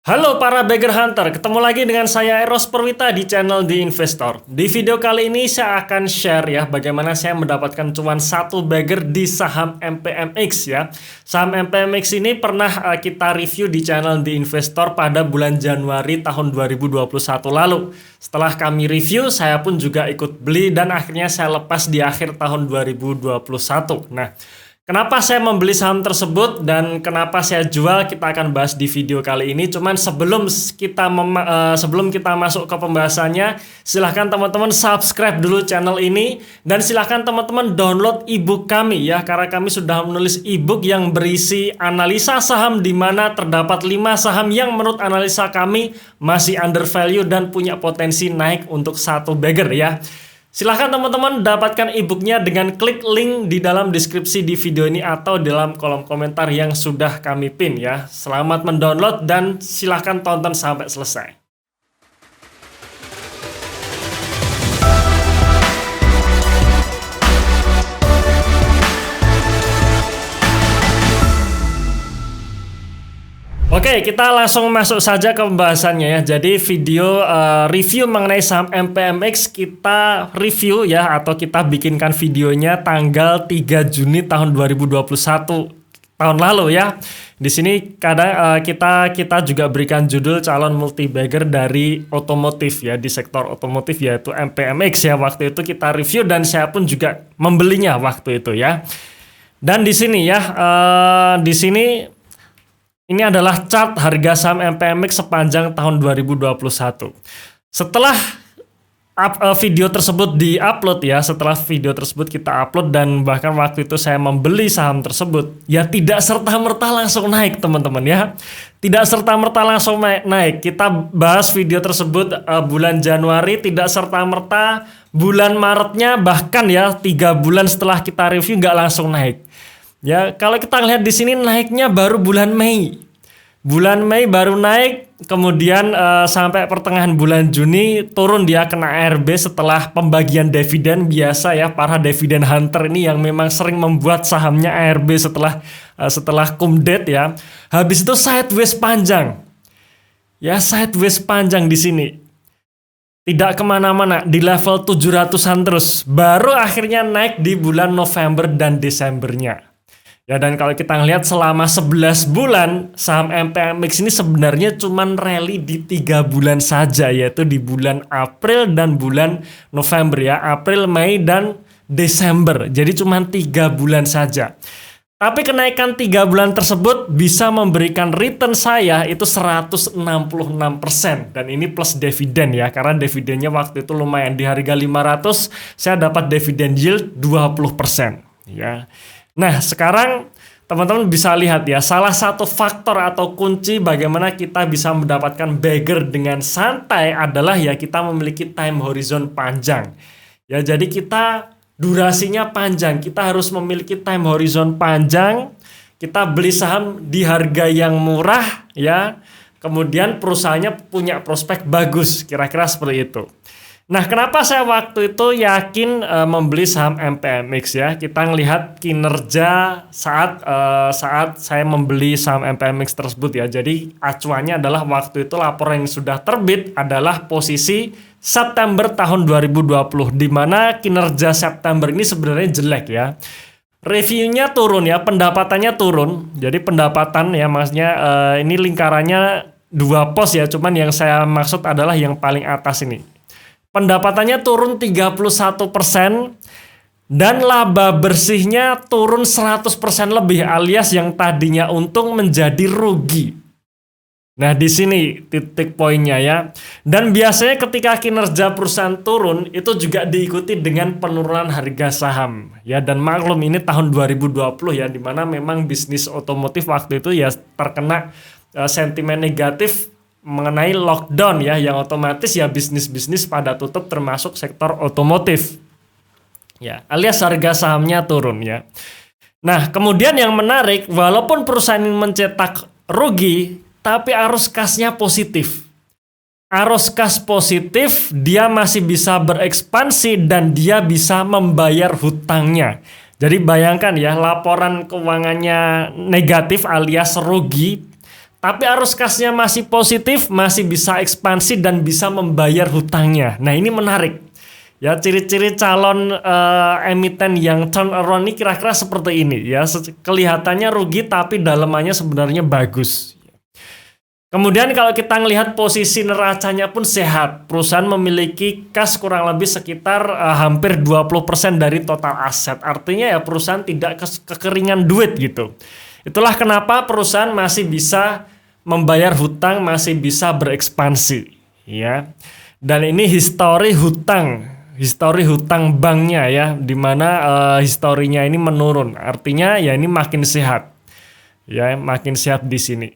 Halo para Bagger Hunter, ketemu lagi dengan saya Eros Perwita di channel The Investor. Di video kali ini saya akan share ya bagaimana saya mendapatkan cuan satu bagger di saham MPMX ya. Saham MPMX ini pernah kita review di channel The Investor pada bulan Januari tahun 2021 lalu. Setelah kami review, saya pun juga ikut beli dan akhirnya saya lepas di akhir tahun 2021. Nah, kenapa saya membeli saham tersebut dan kenapa saya jual kita akan bahas di video kali ini. Cuman sebelum kita masuk ke pembahasannya, silahkan teman-teman subscribe dulu channel ini dan silahkan teman-teman download ebook kami ya, karena kami sudah menulis ebook yang berisi analisa saham di mana terdapat 5 saham yang menurut analisa kami masih undervalue dan punya potensi naik untuk satu bagger ya. Silahkan teman-teman dapatkan e-booknya dengan klik link di dalam deskripsi di video ini atau dalam kolom komentar yang sudah kami pin ya. Selamat mendownload dan silahkan tonton sampai selesai. Oke, kita langsung masuk saja ke pembahasannya ya. Jadi video review mengenai saham MPMX kita review ya, atau kita bikinkan videonya tanggal 3 Juni tahun 2021 tahun lalu ya. Di sini kadang kita juga berikan judul calon multi bagger dari otomotif ya, di sektor otomotif yaitu MPMX ya. Waktu itu kita review dan saya pun juga membelinya waktu itu ya. Dan di sini ya, di sini ini adalah chart harga saham MPMX sepanjang tahun 2021. Setelah video tersebut di-upload ya, setelah video tersebut kita upload dan bahkan waktu itu saya membeli saham tersebut, ya tidak serta-merta langsung naik teman-teman ya. Tidak serta-merta langsung naik. Kita bahas video tersebut bulan Januari, tidak serta-merta bulan Maretnya bahkan ya 3 bulan setelah kita review nggak langsung naik. Ya, kalau kita lihat di sini naiknya baru bulan Mei. Bulan Mei baru naik, kemudian sampai pertengahan bulan Juni turun dia kena ARB setelah pembagian dividen biasa ya, para dividen hunter ini yang memang sering membuat sahamnya ARB setelah kumdet ya. Habis itu sideways panjang. Ya, sideways panjang di sini. Tidak kemana-mana, di level 700-an terus. Baru akhirnya naik di bulan November dan Desembernya. Ya, dan kalau kita lihat selama 11 bulan saham MPMX ini sebenarnya cuman rally di 3 bulan saja, yaitu di bulan April dan bulan November ya, April, Mei dan Desember. Jadi cuman 3 bulan saja. Tapi kenaikan 3 bulan tersebut bisa memberikan return saya itu 166% dan ini plus dividen ya, karena dividennya waktu itu lumayan, di harga 500 saya dapat dividen yield 20% ya. Nah, sekarang teman-teman bisa lihat ya, salah satu faktor atau kunci bagaimana kita bisa mendapatkan bagger dengan santai adalah ya kita memiliki time horizon panjang. Ya, jadi kita durasinya panjang, kita harus memiliki time horizon panjang. Kita beli saham di harga yang murah ya, kemudian perusahaannya punya prospek bagus, kira-kira seperti itu. Nah, kenapa saya waktu itu yakin membeli saham MPMX ya? Kita ngelihat kinerja saat saya membeli saham MPMX tersebut ya. Jadi acuannya adalah waktu itu laporan yang sudah terbit adalah posisi September tahun 2020, di mana kinerja September ini sebenarnya jelek ya. Reviewnya turun ya, pendapatannya turun. Jadi pendapatan ya, maksudnya ini lingkarannya 2 pos ya, cuman yang saya maksud adalah yang paling atas ini. Pendapatannya turun 31% dan laba bersihnya turun 100% lebih, alias yang tadinya untung menjadi rugi. Nah, di sini titik poinnya ya. Dan biasanya ketika kinerja perusahaan turun itu juga diikuti dengan penurunan harga saham. Ya, dan maklum ini tahun 2020 ya, di mana memang bisnis otomotif waktu itu ya terkena sentimen negatif mengenai lockdown ya, yang otomatis ya bisnis-bisnis pada tutup termasuk sektor otomotif. Ya, alias harga sahamnya turun ya. Nah, kemudian yang menarik, walaupun perusahaan ini mencetak rugi, tapi arus kasnya positif. Arus kas positif, dia masih bisa berekspansi dan dia bisa membayar hutangnya. Jadi bayangkan ya, laporan keuangannya negatif alias rugi, tapi arus kasnya masih positif, masih bisa ekspansi dan bisa membayar hutangnya. Nah, ini menarik. Ya, ciri-ciri calon emiten yang turn around ini kira-kira seperti ini ya. Kelihatannya rugi tapi dalamannya sebenarnya bagus. Kemudian kalau kita ngelihat posisi neracanya pun sehat. Perusahaan memiliki kas kurang lebih sekitar hampir 20% dari total aset. Artinya ya perusahaan tidak kekeringan duit gitu. Itulah kenapa perusahaan masih bisa membayar hutang, masih bisa berekspansi ya. Dan ini histori hutang banknya ya, di mana historinya ini menurun. Artinya ya ini makin sehat. Ya, makin sehat di sini.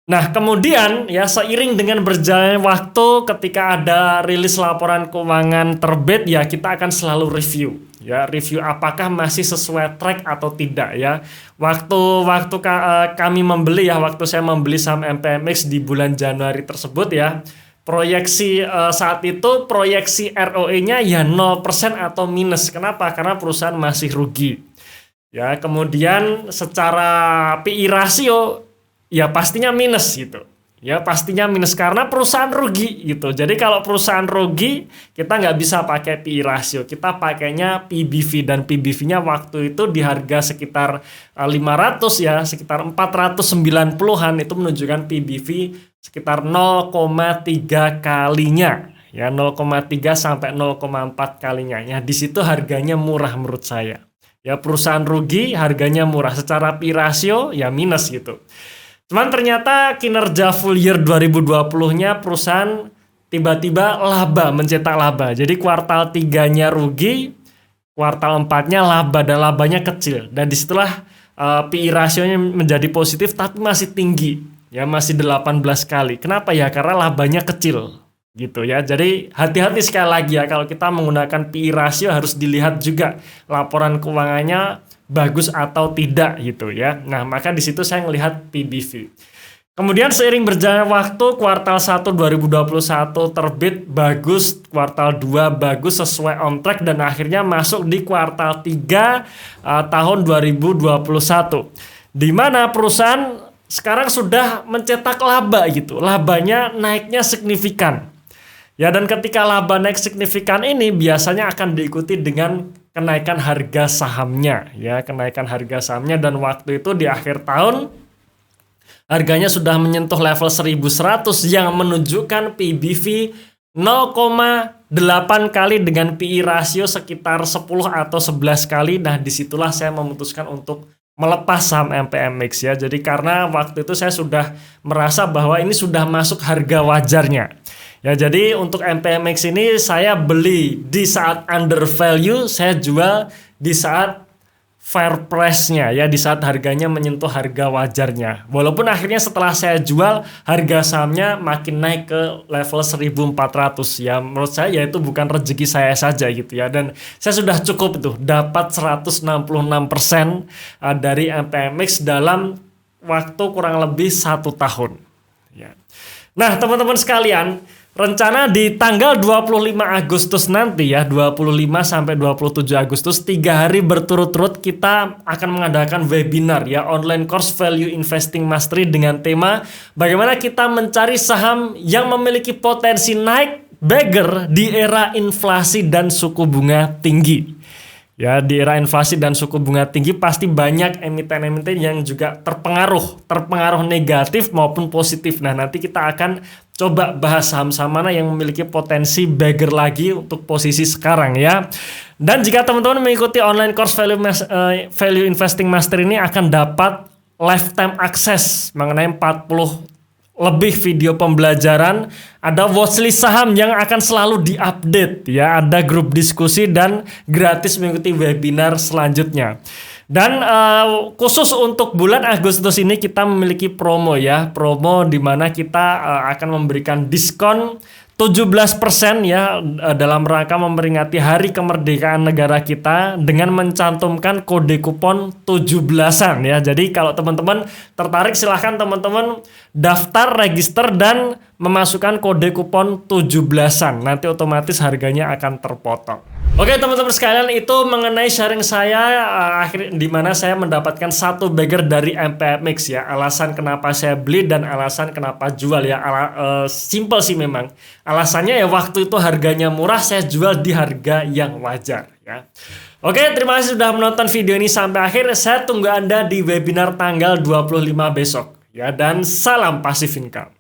Nah, kemudian ya seiring dengan berjalannya waktu, ketika ada rilis laporan keuangan terbit ya kita akan selalu review. Ya, review apakah masih sesuai track atau tidak ya. Waktu kami membeli ya, waktu saya membeli saham MPMX di bulan Januari tersebut ya, proyeksi saat itu proyeksi ROE-nya ya 0% atau minus. Kenapa? Karena perusahaan masih rugi. Ya, kemudian secara PI rasio ya pastinya minus gitu. Ya pastinya minus karena perusahaan rugi gitu. Jadi kalau perusahaan rugi kita nggak bisa pakai PI rasio. Kita pakainya PBV dan PBV-nya waktu itu di harga sekitar 500 ya, sekitar 490-an itu menunjukkan PBV sekitar 0,3 kalinya. Ya 0,3 sampai 0,4 kalinya. Ya di situ harganya murah menurut saya. Ya perusahaan rugi harganya murah, secara PI rasio ya minus gitu. Cuman ternyata kinerja full year 2020-nya perusahaan tiba-tiba laba, mencetak laba. Jadi kuartal 3-nya rugi, kuartal 4-nya laba dan labanya kecil. Dan disitulah PI rasionya menjadi positif tapi masih tinggi. Ya masih 18 kali. Kenapa ya? Karena labanya kecil. Gitu ya. Jadi hati-hati sekali lagi ya kalau kita menggunakan PI rasio harus dilihat juga laporan keuangannya bagus atau tidak gitu ya. Nah, maka di situ saya melihat PBV. Kemudian seiring berjalannya waktu, kuartal 1 2021 terbit bagus, kuartal 2 bagus sesuai on track dan akhirnya masuk di kuartal 3 tahun 2021. Di mana perusahaan sekarang sudah mencetak laba gitu. Labanya naiknya signifikan. Ya, dan ketika laba naik signifikan ini biasanya akan diikuti dengan kenaikan harga sahamnya ya, kenaikan harga sahamnya, dan waktu itu di akhir tahun harganya sudah menyentuh level 1100 yang menunjukkan PBV 0,8 kali dengan PI rasio sekitar 10 atau 11 kali. Nah, disitulah saya memutuskan untuk melepas saham MPMX ya. Jadi karena waktu itu saya sudah merasa bahwa ini sudah masuk harga wajarnya. Ya, jadi untuk MPMX ini saya beli di saat under value, saya jual di saat fair price-nya ya, di saat harganya menyentuh harga wajarnya. Walaupun akhirnya setelah saya jual harga sahamnya makin naik ke level 1400 ya. Menurut saya ya itu bukan rezeki saya saja gitu ya, dan saya sudah cukup tuh dapat 166% dari MPMX dalam waktu kurang lebih 1 tahun ya. Nah, teman-teman sekalian, rencana di tanggal 25 Agustus nanti ya, 25 sampai 27 Agustus, 3 hari berturut-turut kita akan mengadakan webinar ya, online course Value Investing Mastery dengan tema bagaimana kita mencari saham yang memiliki potensi naik bagger di era inflasi dan suku bunga tinggi. Ya, di era inflasi dan suku bunga tinggi pasti banyak emiten-emiten yang juga terpengaruh negatif maupun positif. Nah, nanti kita akan coba bahas saham-saham mana yang memiliki potensi bagger lagi untuk posisi sekarang ya. Dan jika teman-teman mengikuti online course Value Investing Master ini akan dapat lifetime access mengenai 40 lebih video pembelajaran, ada watchlist saham yang akan selalu diupdate ya, ada grup diskusi dan gratis mengikuti webinar selanjutnya. Dan khusus untuk bulan Agustus ini kita memiliki promo ya, promo di mana kita akan memberikan diskon 17% ya dalam rangka memperingati hari kemerdekaan negara kita dengan mencantumkan kode kupon 17-an ya. Jadi kalau teman-teman tertarik silahkan teman-teman daftar, register dan memasukkan kode kupon 17-an. Nanti otomatis harganya akan terpotong. Oke teman-teman sekalian, itu mengenai sharing saya di mana saya mendapatkan satu bagger dari MPMX ya. Alasan kenapa saya beli dan alasan kenapa jual ya. Simple sih memang. Alasannya ya waktu itu harganya murah, saya jual di harga yang wajar ya. Oke, terima kasih sudah menonton video ini sampai akhir. Saya tunggu Anda di webinar tanggal 25 besok ya, dan salam passive income.